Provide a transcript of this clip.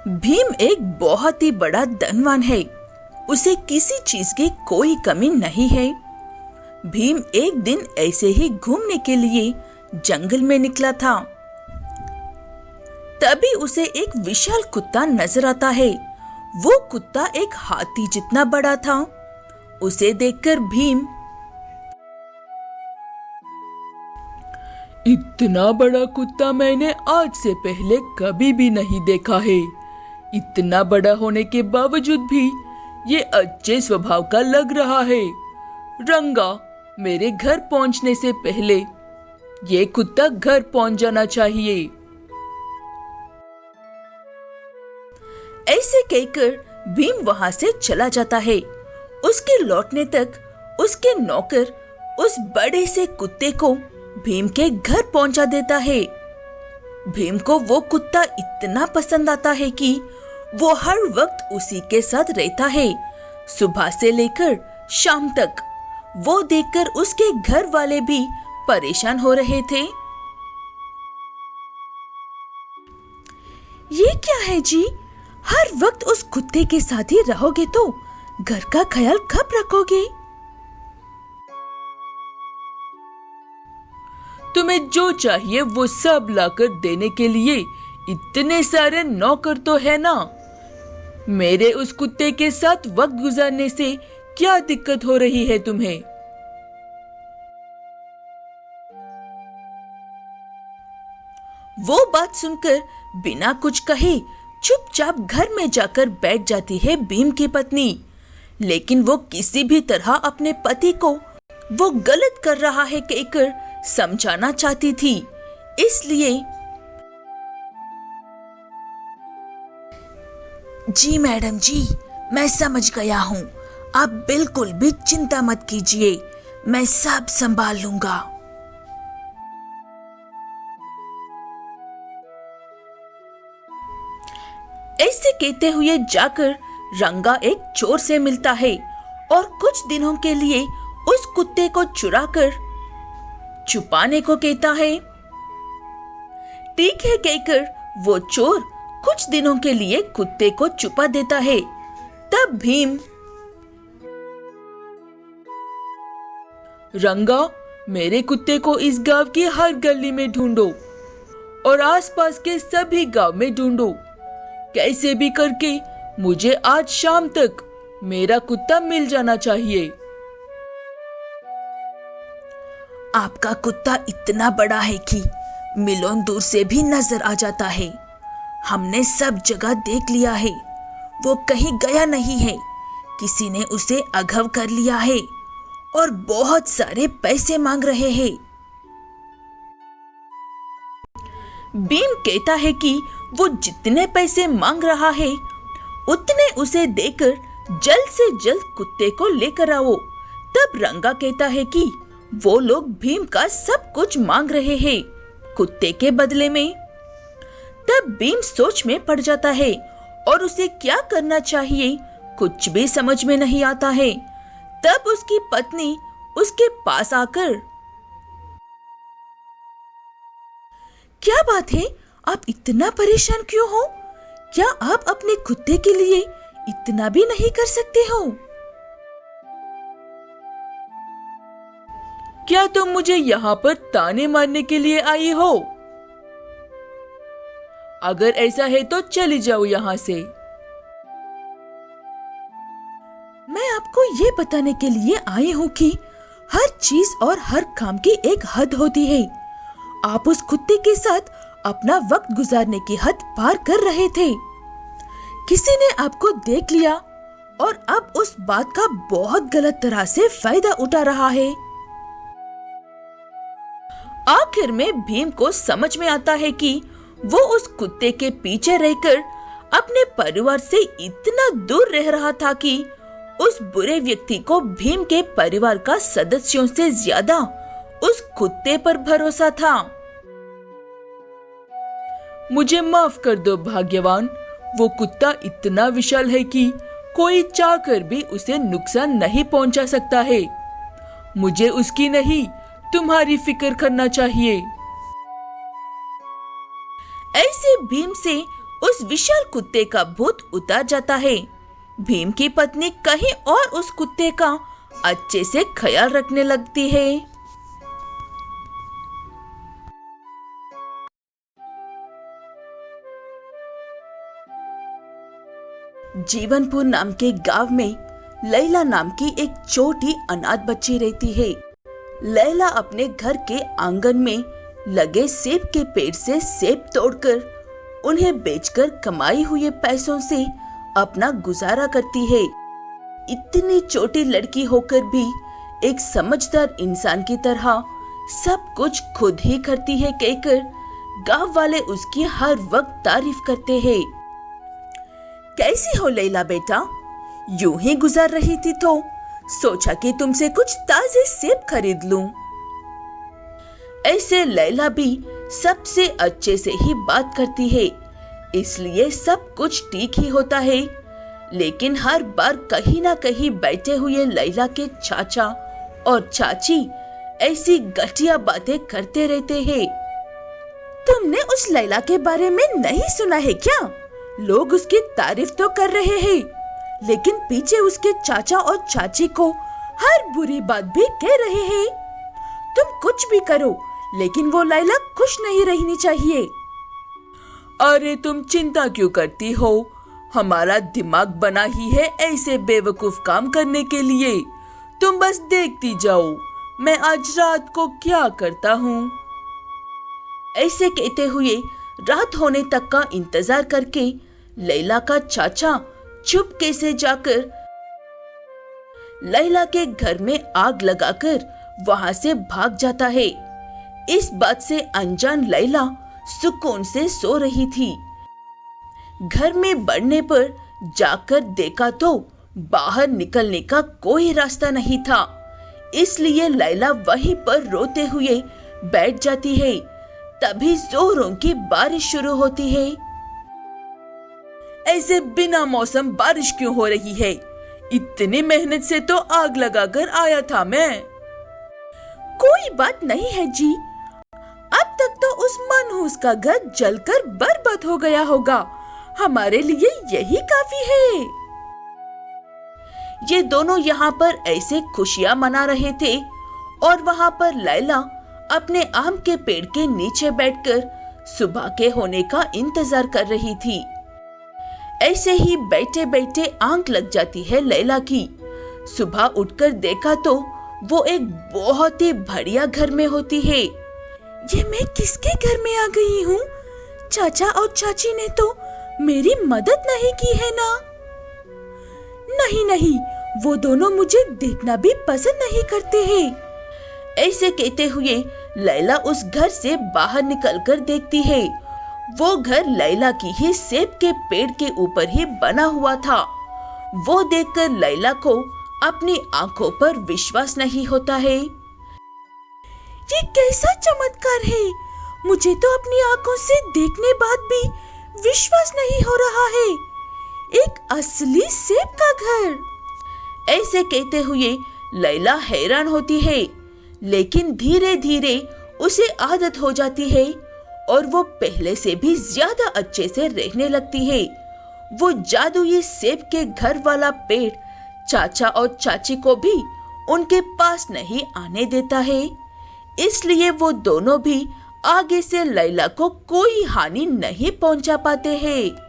भीम एक बहुत ही बड़ा धनवान है। उसे किसी चीज की कोई कमी नहीं है। भीम एक दिन ऐसे ही घूमने के लिए जंगल में निकला था। तभी उसे एक विशाल कुत्ता नजर आता है। वो कुत्ता एक हाथी जितना बड़ा था। उसे देखकर भीम, इतना बड़ा कुत्ता मैंने आज से पहले कभी भी नहीं देखा है। इतना बड़ा होने के बावजूद भी ये अच्छे स्वभाव का लग रहा है। रंगा, मेरे घर पहुंचने से पहले ये कुत्ता घर पहुंच जाना चाहिए। ऐसे कहकर भीम वहां से चला जाता है। उसके लौटने तक उसके नौकर उस बड़े से कुत्ते को भीम के घर पहुंचा देता है। भीम को वो कुत्ता इतना पसंद आता है कि वो हर वक्त उसी के साथ रहता है। सुबह से लेकर शाम तक। वो देखकर उसके घर वाले भी परेशान हो रहे थे। ये क्या है जी? हर वक्त उस कुत्ते के साथ ही रहोगे तो घर का ख्याल कब रखोगे? तुम्हें जो चाहिए वो सब लाकर देने के लिए इतने सारे नौकर तो है ना। मेरे उस कुत्ते के साथ वक्त गुजारने से क्या दिक्कत हो रही है तुम्हें? वो बात सुनकर बिना कुछ कहे चुपचाप घर में जाकर बैठ जाती है भीम की पत्नी। लेकिन वो किसी भी तरह अपने पति को वो गलत कर रहा है कहकर समझाना चाहती थी। इसलिए, जी मैडम जी, मैं समझ गया हूँ। आप बिल्कुल भी चिंता मत कीजिए, मैं सब संभाल लूंगा। ऐसे कहते हुए जाकर रंगा एक चोर से मिलता है और कुछ दिनों के लिए उस कुत्ते को चुराकर छुपाने को कहता है। ठीक है कहकर वो चोर कुछ दिनों के लिए कुत्ते को छुपा देता है। तब भीम, रंगा, मेरे कुत्ते को इस गांव की हर गली में ढूंढो और आसपास के सभी गांव में ढूंढो। कैसे भी करके मुझे आज शाम तक मेरा कुत्ता मिल जाना चाहिए। आपका कुत्ता इतना बड़ा है कि मीलों दूर से भी नजर आ जाता है। हमने सब जगह देख लिया है। वो कहीं गया नहीं है। किसी ने उसे अगवा कर लिया है और बहुत सारे पैसे मांग रहे हैं। भीम कहता है कि वो जितने पैसे मांग रहा है उतने उसे देकर जल्द से जल्द कुत्ते को लेकर आओ। तब रंगा कहता है कि वो लोग भीम का सब कुछ मांग रहे हैं कुत्ते के बदले में। तब भीम सोच में पड़ जाता है और उसे क्या करना चाहिए कुछ भी समझ में नहीं आता है। तब उसकी पत्नी उसके पास आकर, क्या बात है, आप इतना परेशान क्यों हो? क्या आप अपने कुत्ते के लिए इतना भी नहीं कर सकते हो? क्या तुम मुझे यहाँ पर ताने मारने के लिए आई हो? अगर ऐसा है तो चली जाओ यहाँ से। मैं आपको ये बताने के लिए आई हूँ कि हर चीज और हर काम की एक हद होती है। आप उस कुत्ते के साथ अपना वक्त गुजारने की हद पार कर रहे थे। किसी ने आपको देख लिया और अब उस बात का बहुत गलत तरह से फायदा उठा रहा है। आखिर में भीम को समझ में आता है कि वो उस कुत्ते के पीछे रहकर अपने परिवार से इतना दूर रह रहा था कि उस बुरे व्यक्ति को भीम के परिवार का सदस्यों से ज्यादा उस कुत्ते पर भरोसा था। मुझे माफ कर दो भाग्यवान। वो कुत्ता इतना विशाल है कि कोई चाहकर भी उसे नुकसान नहीं पहुंचा सकता है। मुझे उसकी नहीं, तुम्हारी फिक्र करना चाहिए। ऐसे भीम से उस विशाल कुत्ते का भूत उतर जाता है। भीम की पत्नी कहीं और उस कुत्ते का अच्छे से ख्याल रखने लगती है। जीवनपुर नाम के गांव में लैला नाम की एक छोटी अनाथ बच्ची रहती है। लैला अपने घर के आंगन में लगे सेब के पेड़ से सेब तोड़कर उन्हें बेचकर कमाई हुए पैसों से अपना गुजारा करती है। इतनी छोटी लड़की होकर भी एक समझदार इंसान की तरह सब कुछ खुद ही करती है कहकर गांव वाले उसकी हर वक्त तारीफ करते हैं। कैसी हो लैला बेटा? यूं ही गुजार रही थी तो सोचा कि तुमसे कुछ ताजे सेब खरीद लूं। ऐसे लैला भी सबसे अच्छे से ही बात करती है, इसलिए सब कुछ ठीक ही होता है। लेकिन हर बार कहीं ना कहीं बैठे हुए लैला के चाचा और चाची ऐसी घटिया बातें करते रहते हैं। तुमने उस लैला के बारे में नहीं सुना है क्या? लोग उसकी तारीफ तो कर रहे हैं, लेकिन पीछे उसके चाचा और चाची को हर बुरी बात भी कह रहे हैं। तुम कुछ भी करो, लेकिन वो लैला खुश नहीं रहनी चाहिए। अरे तुम चिंता क्यों करती हो? हमारा दिमाग बना ही है ऐसे बेवकूफ काम करने के लिए। तुम बस देखती जाओ मैं आज रात को क्या करता हूँ। ऐसे कहते हुए रात होने तक का इंतजार करके लैला का चाचा चुपके से जाकर लैला के घर में आग लगाकर वहां से भाग जाता है। इस बात से अनजान लैला सुकून से सो रही थी। घर में बढ़ने पर जाकर देखा तो बाहर निकलने का कोई रास्ता नहीं था, इसलिए लैला वहीं पर रोते हुए बैठ जाती है। तभी जोरों की बारिश शुरू होती है। ऐसे बिना मौसम बारिश क्यों हो रही है? इतनी मेहनत से तो आग लगाकर आया था मैं। कोई बात नहीं है जी, अब तक तो उस मनहूस का घर जलकर बर्बाद हो गया होगा। हमारे लिए यही काफी है। ये दोनों यहाँ पर ऐसे खुशियां मना रहे थे और वहाँ पर लैला अपने आम के पेड़ के नीचे बैठकर सुबह के होने का इंतजार कर रही थी। ऐसे ही बैठे बैठे आंख लग जाती है लैला की। सुबह उठकर देखा तो वो एक बहुत ही बढ़िया घर में होती है। ये मैं किसके घर में आ गई हूँ? चाचा और चाची ने तो मेरी मदद नहीं की है ना? नहीं नहीं, वो दोनों मुझे देखना भी पसंद नहीं करते हैं। ऐसे कहते हुए लैला उस घर से बाहर निकलकर देखती है। वो घर लैला की ही सेब के पेड़ के ऊपर ही बना हुआ था। वो देखकर लैला को अपनी आंखों पर विश्वास नहीं होता है। ये कैसा चमत्कार है? मुझे तो अपनी आंखों से देखने बाद भी विश्वास नहीं हो रहा है। एक असली सेब का घर। ऐसे कहते हुए लैला हैरान होती है, लेकिन धीरे धीरे उसे आदत हो जाती है और वो पहले से भी ज्यादा अच्छे से रहने लगती है। वो जादुई सेब के घर वाला पेड़ चाचा और चाची को भी उनके पास नहीं आने देता है, इसलिए वो दोनों भी आगे से लैला को कोई हानि नहीं पहुंचा पाते हैं।